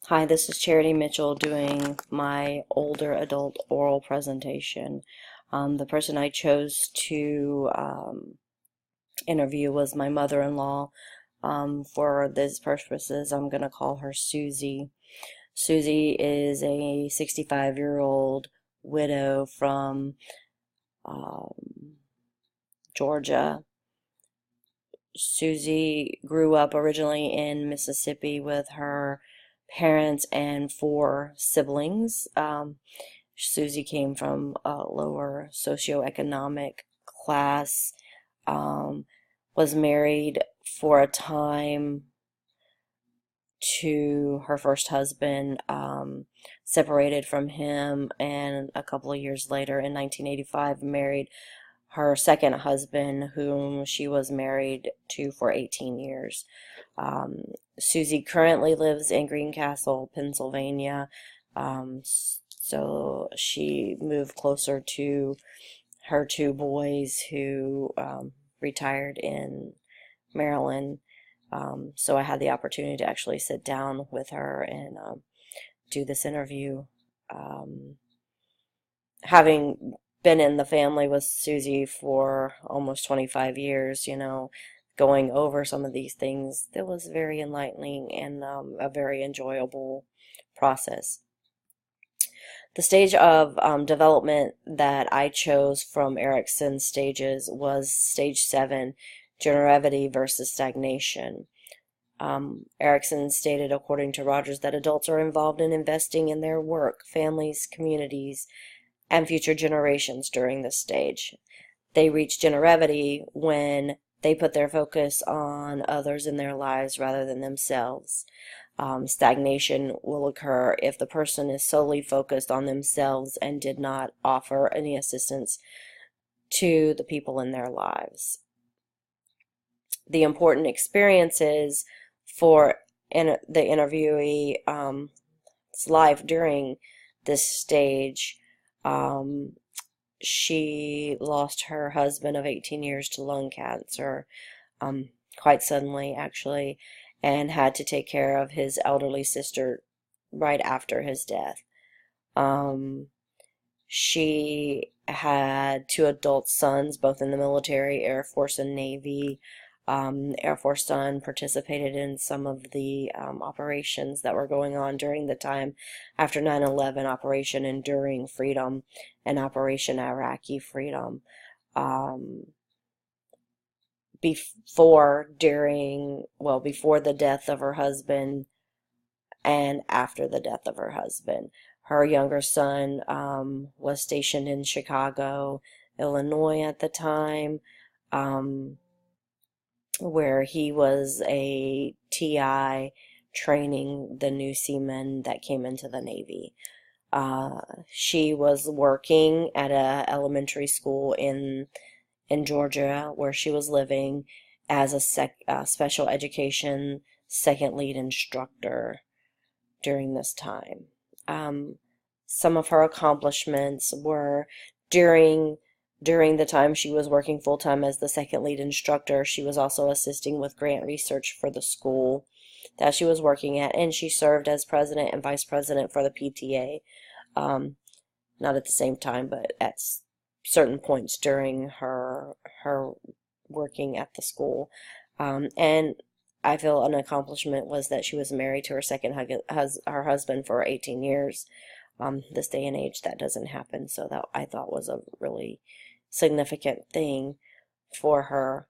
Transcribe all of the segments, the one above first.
Hi, this is Charity Mitchell doing my older adult oral presentation. The person I chose to interview was my mother-in-law. For these purposes, I'm going to call her Susie. Susie is a 65-year-old widow from um, Georgia. Susie grew up originally in Mississippi with her parents and four siblings. Susie came from a lower socioeconomic class, um, was married for a time to her first husband, separated from him, and a couple of years later, in 1985, married her second husband, whom she was married to for 18 years. Um, Susie currently lives in Greencastle, Pennsylvania. So she moved closer to her two boys who retired in Maryland. So I had the opportunity to actually sit down with her and do this interview. Um, Having been in the family with Susie for almost 25 years, going over some of these things, it was very enlightening and a very enjoyable process. The stage of development that I chose from Erickson's stages was stage 7, generevity versus stagnation. Erickson stated, according to Rogers, that adults are involved in investing in their work, families, communities, and future generations during this stage. They reach generevity when they put their focus on others in their lives rather than themselves. Stagnation will occur if the person is solely focused on themselves and did not offer any assistance to the people in their lives. The important experiences for the interviewee's life during this stage. She lost her husband of 18 years to lung cancer, quite suddenly, actually, and had to take care of his elderly sister right after his death. She had two adult sons, both in the military, Air Force, and Navy. Air Force son participated in some of the operations that were going on during the time after 9/11, Operation Enduring Freedom and Operation Iraqi Freedom. Before the death of her husband and after the death of her husband. Her younger son was stationed in Chicago, Illinois at the time, um, where he was a TI training the new seamen that came into the Navy. She was working at a elementary school in Georgia where she was living as a special education second lead instructor during this time. Some of her accomplishments were during the time she was working full-time as the second lead instructor, she was also assisting with grant research for the school that she was working at, and she served as president and vice president for the PTA. Not at the same time, but at certain points during her working at the school. And I feel an accomplishment was that she was married to her husband for 18 years. This day and age, that doesn't happen, so that I thought was a really significant thing for her.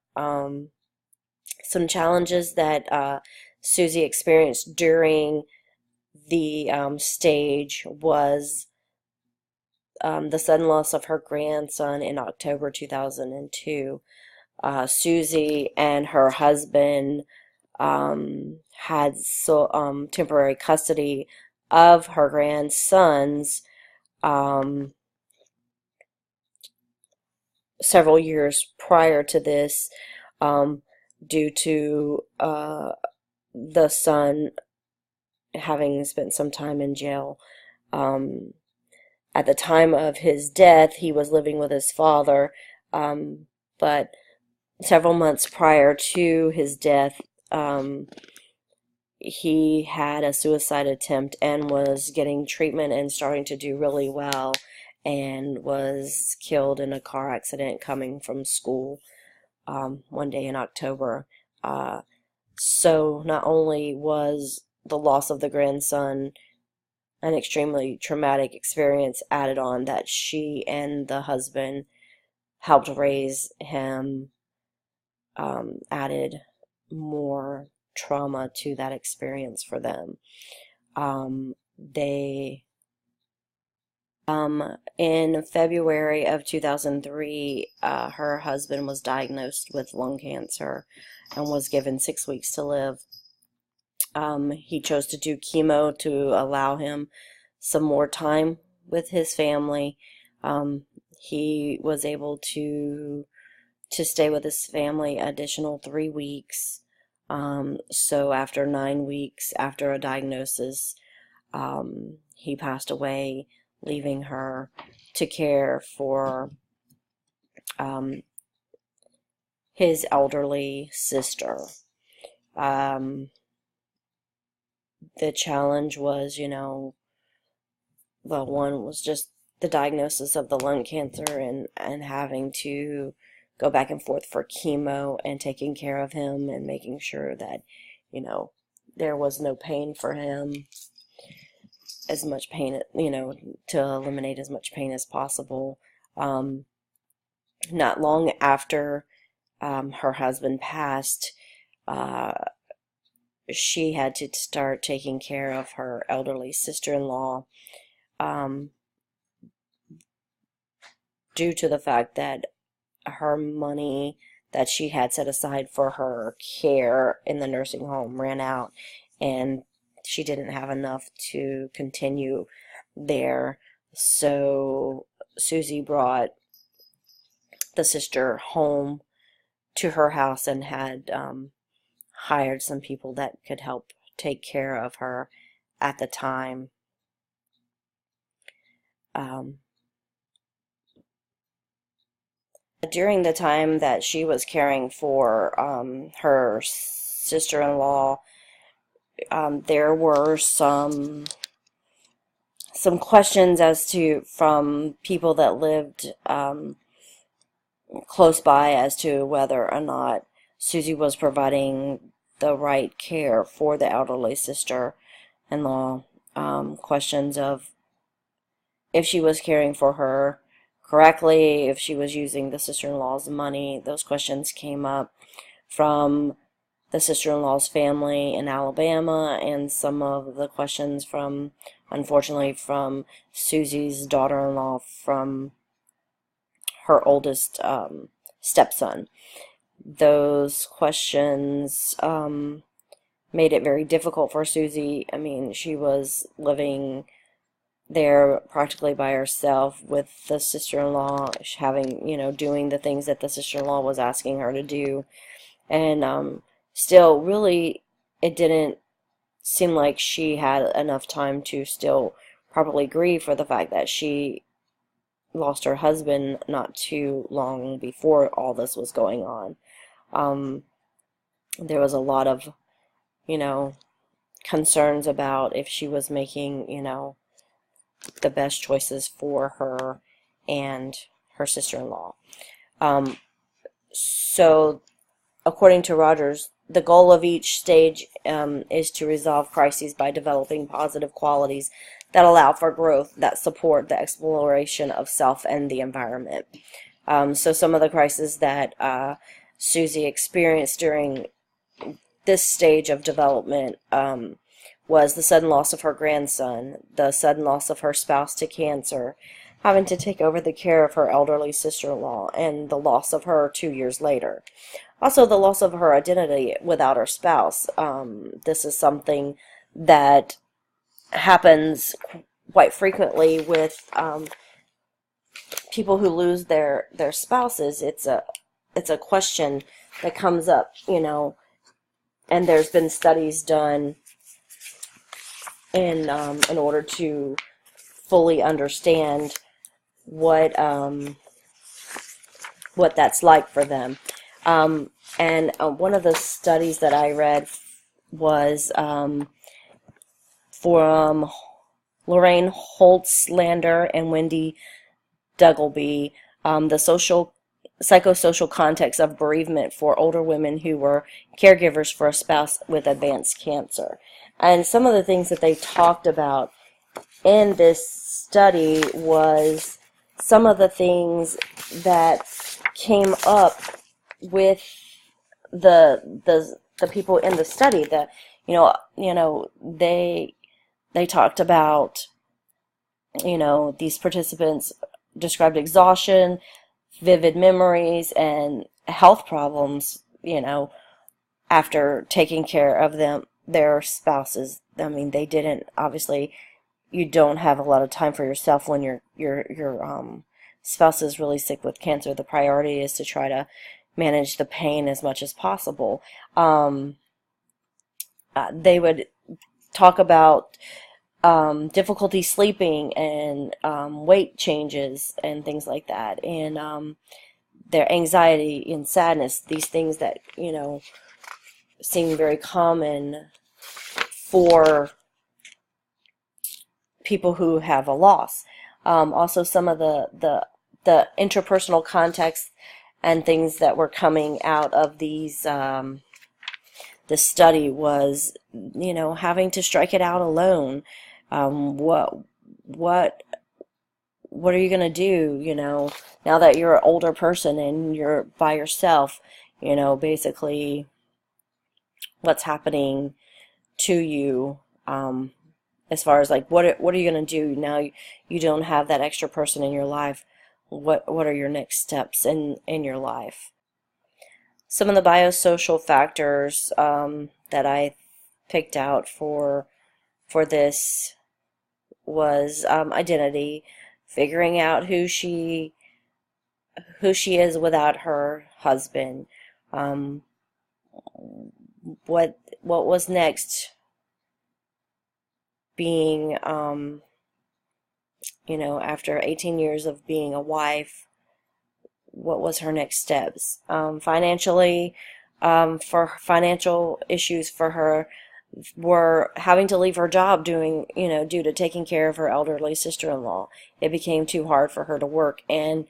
Some challenges that Susie experienced during the stage was the sudden loss of her grandson in October 2002. Susie and her husband had temporary custody of her grandsons several years prior to this, due to the son having spent some time in jail. At the time of his death, he was living with his father, but several months prior to his death, he had a suicide attempt and was getting treatment and starting to do really well, and was killed in a car accident coming from school one day in October. So not only was the loss of the grandson an extremely traumatic experience added on, that she and the husband helped raise him, added more trauma to that experience for them. They in February of 2003, her husband was diagnosed with lung cancer and was given 6 weeks to live. He chose to do chemo to allow him some more time with his family. He was able to stay with his family additional 3 weeks. So after 9 weeks after a diagnosis, he passed away, leaving her to care for his elderly sister. The challenge was, the one was just the diagnosis of the lung cancer, and having to go back and forth for chemo and taking care of him and making sure that, there was no pain for him, as much pain, to eliminate as much pain as possible. Not long after her husband passed, she had to start taking care of her elderly sister-in-law, due to the fact that her money that she had set aside for her care in the nursing home ran out, and she didn't have enough to continue there. So Susie brought the sister home to her house and had hired some people that could help take care of her at the time. During the time that she was caring for her sister-in-law, there were some questions from people that lived close by as to whether or not Susie was providing the right care for the elderly sister-in-law. Questions of if she was caring for her correctly, if she was using the sister-in-law's money. Those questions came up from the sister-in-law's family in Alabama, and some of the questions unfortunately, from Susie's daughter-in-law, from her oldest stepson. Those questions made it very difficult for Susie. I mean, she was living there practically by herself with the sister-in-law, having, doing the things that the sister-in-law was asking her to do. And still, really, it didn't seem like she had enough time to still properly grieve for the fact that she lost her husband not too long before all this was going on. There was a lot of, concerns about if she was making, the best choices for her and her sister-in-law. So, according to Rogers, the goal of each stage is to resolve crises by developing positive qualities that allow for growth, that support the exploration of self and the environment. So some of the crises that Susie experienced during this stage of development was the sudden loss of her grandson, the sudden loss of her spouse to cancer, having to take over the care of her elderly sister-in-law, and the loss of her 2 years later. Also, the loss of her identity without her spouse. This is something that happens quite frequently with people who lose their spouses. It's a question that comes up, and there's been studies done in order to fully understand what that's like for them. And one of the studies that I read was from Lorraine Holtzlander and Wendy Duggleby, the psychosocial context of bereavement for older women who were caregivers for a spouse with advanced cancer. And some of the things that they talked about in this study was some of the things that came up with the people in the study. That they talked about, these participants described exhaustion, vivid memories, and health problems, after taking care of their spouses. I mean, they didn't, obviously, you don't have a lot of time for yourself when your spouse is really sick with cancer. The priority is to try to manage the pain as much as possible. They would talk about difficulty sleeping and weight changes and things like that, and their anxiety and sadness, these things that, seem very common for people who have a loss. Also, some of the interpersonal context and things that were coming out of this study was, having to strike it out alone. What are you going to do, now that you're an older person and you're by yourself, basically what's happening to you, as far as like, what are you going to do now you don't have that extra person in your life? What are your next steps in your life? Some of the biosocial factors that I picked out for this was identity, figuring out who she is without her husband. What was next? Being after 18 years of being a wife, what was her next steps? Financially, for financial issues for her were having to leave her job due to taking care of her elderly sister-in-law. It became too hard for her to work, and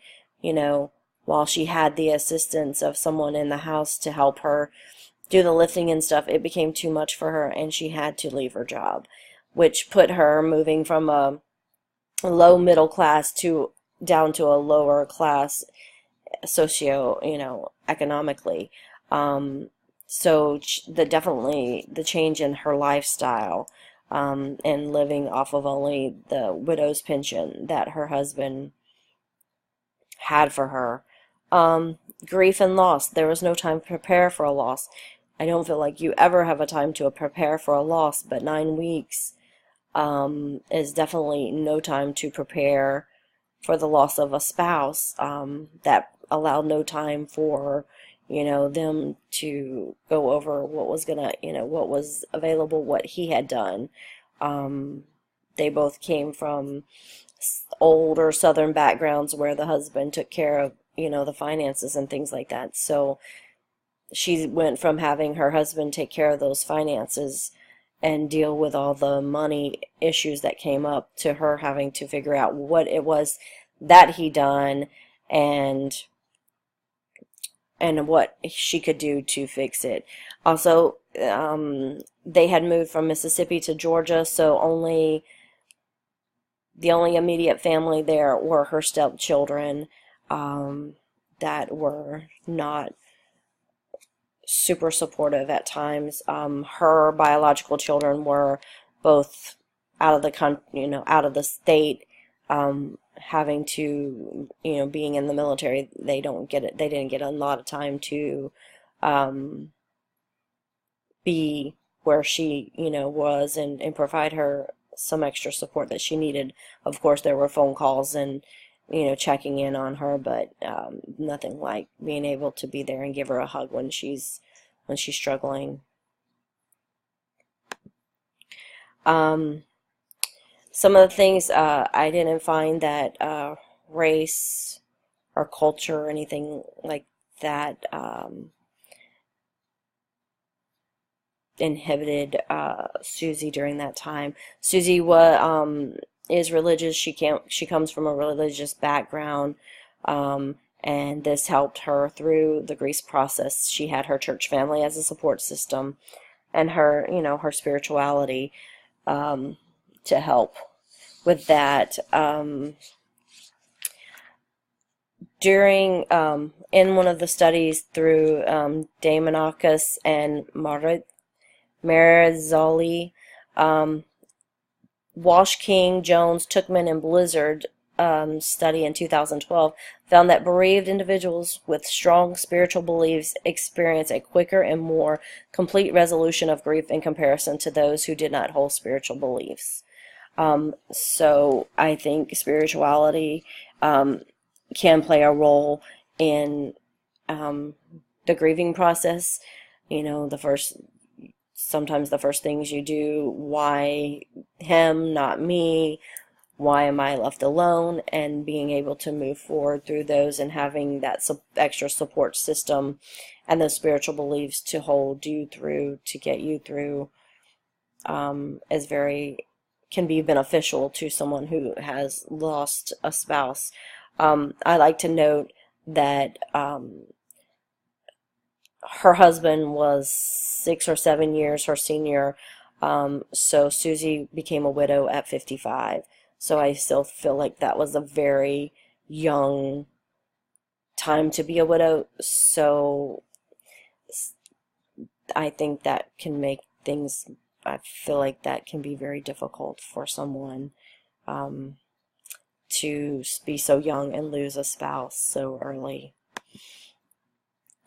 while she had the assistance of someone in the house to help her do the lifting and stuff, it became too much for her, and she had to leave her job, which put her moving from a low middle class to down to a lower class economically. So definitely the change in her lifestyle, and living off of only the widow's pension that her husband had for her. Grief and loss. There was no time to prepare for a loss. I don't feel like you ever have a time to prepare for a loss, but 9 weeks is definitely no time to prepare for the loss of a spouse. That allowed no time for them to go over what was what was available, what he had done. They both came from older Southern backgrounds where the husband took care of the finances and things like that. So she went from having her husband take care of those finances and deal with all the money issues that came up, to her having to figure out what it was that he done, and what she could do to fix it. Also, they had moved from Mississippi to Georgia, so the only immediate family there were her stepchildren, that were not super supportive at times. Her biological children were both out of out of the state, having to, being in the military, they didn't get a lot of time to be where she, was, and provide her some extra support that she needed. Of course, there were phone calls and, checking in on her, but nothing like being able to be there and give her a hug when she's struggling. Some of the things, I didn't find that race or culture or anything like that inhibited Susie during that time. Susie is religious. She comes from a religious background, and this helped her through the grief process. She had her church family as a support system, and her, her spirituality, to help with that. In one of the studies through Damanakis and Marzoli, Walsh, King, Jones, Tookman, and Blizzard study in 2012 found that bereaved individuals with strong spiritual beliefs experience a quicker and more complete resolution of grief in comparison to those who did not hold spiritual beliefs. So I think spirituality can play a role in the grieving process. Sometimes the first things you do, why him, not me? Why am I left alone? And being able to move forward through those and having that extra support system and those spiritual beliefs to hold you through, to get you through, can be beneficial to someone who has lost a spouse. I like to note that her husband was 6 or 7 years her senior, so Susie became a widow at 55. So I still feel like that was a very young time to be a widow. So I think that can make things, I feel like that can be very difficult for someone to be so young and lose a spouse so early.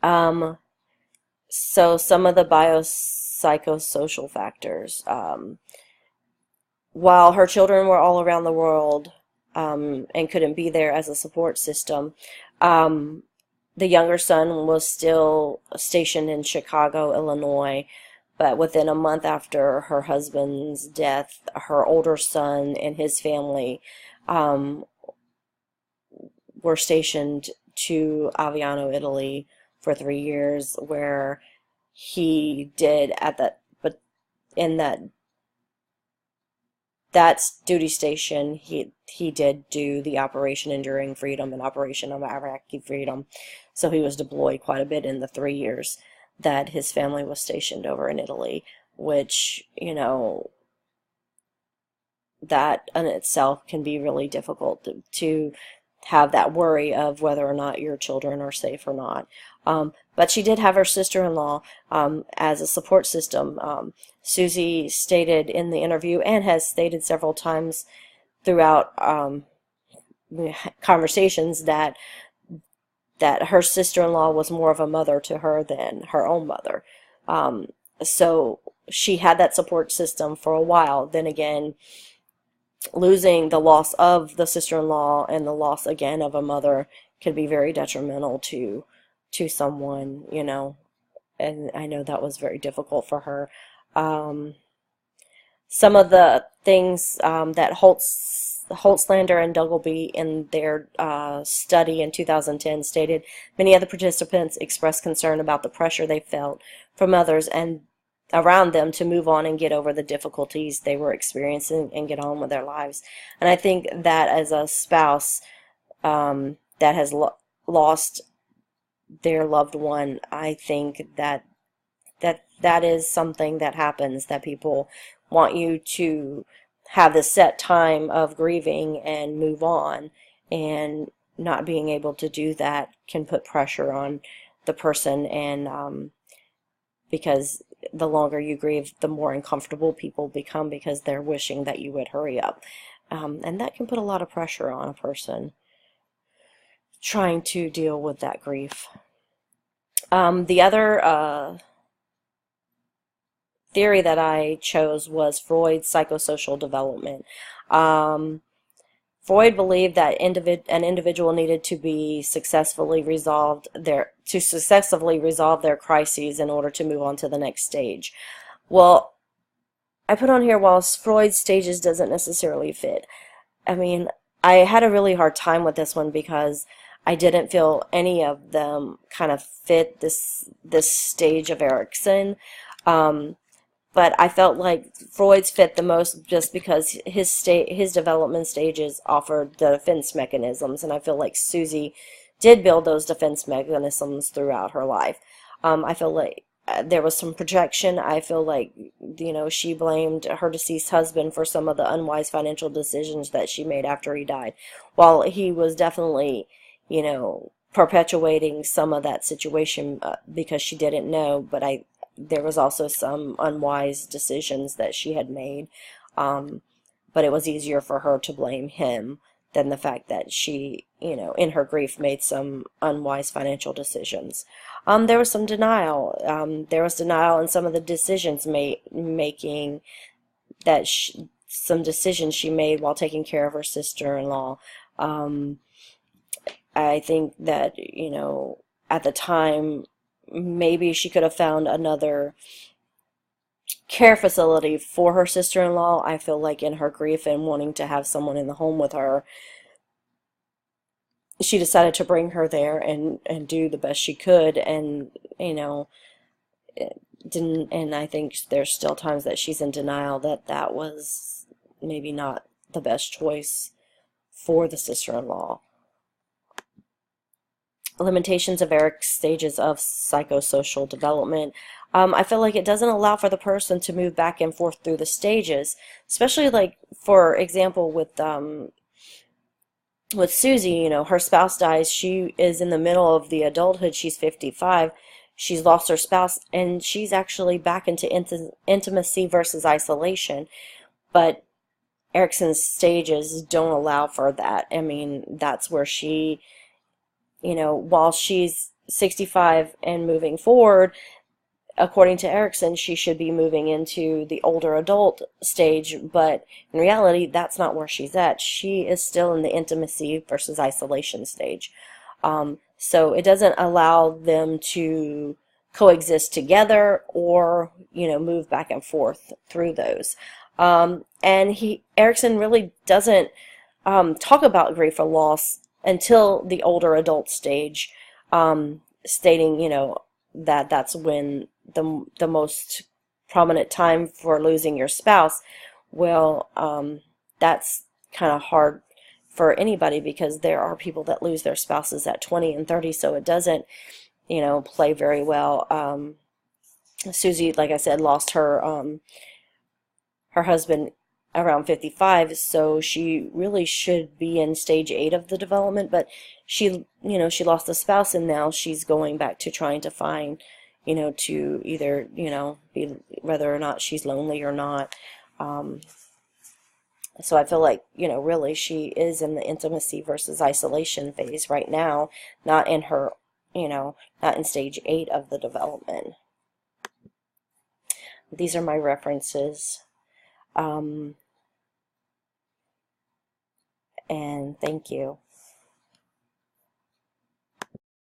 So some of the biopsychosocial factors. While her children were all around the world and couldn't be there as a support system, the younger son was still stationed in Chicago, Illinois. But within a month after her husband's death, her older son and his family were stationed to Aviano, Italy for 3 years, where he did in that duty station, he did do the Operation Enduring Freedom and Operation of Iraqi Freedom. So he was deployed quite a bit in the 3 years that his family was stationed over in Italy, which, that in itself can be really difficult to have that worry of whether or not your children are safe or not. But she did have her sister-in-law as a support system. Susie stated in the interview, and has stated several times throughout conversations, that her sister-in-law was more of a mother to her than her own mother. So she had that support system for a while. Then again, losing the loss of the sister-in-law and the loss again of a mother could be very detrimental to someone, and I know that was very difficult for her. Some of the things that Holtzlander and Duggleby in their study in 2010 stated, many of the participants expressed concern about the pressure they felt from others and around them to move on and get over the difficulties they were experiencing and get on with their lives. And I think that as a spouse that has lost their loved one, I think that is something that happens, that people want you to have the set time of grieving and move on, and not being able to do that can put pressure on the person, and because the longer you grieve, the more uncomfortable people become because they're wishing that you would hurry up, and that can put a lot of pressure on a person trying to deal with that grief. The other theory that I chose was Freud's psychosocial development. Freud believed that an individual needed to successfully resolve their crises in order to move on to the next stage. Well, I put on here, while Freud's stages doesn't necessarily fit. I mean, I had a really hard time with this one because I didn't feel any of them kind of fit this stage of Erikson. but I felt like Freud's fit the most just because his development stages offered the defense mechanisms, and I feel like Susie did build those defense mechanisms throughout her life. I feel like there was some projection. I feel like, she blamed her deceased husband for some of the unwise financial decisions that she made after he died. While he was definitely, perpetuating some of that situation because she didn't know, but there was also some unwise decisions that she had made. Um, but it was easier for her to blame him than the fact that she, in her grief made some unwise financial decisions. There was some denial. There was denial in some of the decisions making some decisions she made while taking care of her sister-in-law. Um, I think that, at the time, maybe she could have found another care facility for her sister-in-law. I feel like in her grief and wanting to have someone in the home with her, she decided to bring her there and do the best she could, and didn't. And I think there's still times that she's in denial that was maybe not the best choice for the sister-in-law. Limitations of Eric's stages of psychosocial development. I feel like it doesn't allow for the person to move back and forth through the stages, especially like, for example, with Susie, her spouse dies. She is in the middle of the adulthood. She's 55. She's lost her spouse, and she's actually back into intimacy versus isolation. But Erickson's stages don't allow for that. I mean, that's where she, while she's 65 and moving forward, according to Erickson, she should be moving into the older adult stage, but in reality, that's not where she's at. She is still in the intimacy versus isolation stage. So it doesn't allow them to coexist together or, move back and forth through those. And Erickson really doesn't talk about grief or loss until the older adult stage, stating, that's when the most prominent time for losing your spouse. Well, that's kind of hard for anybody because there are people that lose their spouses at 20 and 30, so it doesn't, play very well. Susie, like I said, lost her husband around 55, so she really should be in stage 8 of the development, but she lost a spouse, and now she's going back to trying to find, to either, be whether or not she's lonely or not. So I feel like, really she is in the intimacy versus isolation phase right now, not in her, not in stage 8 of the development. These are my references. And thank you.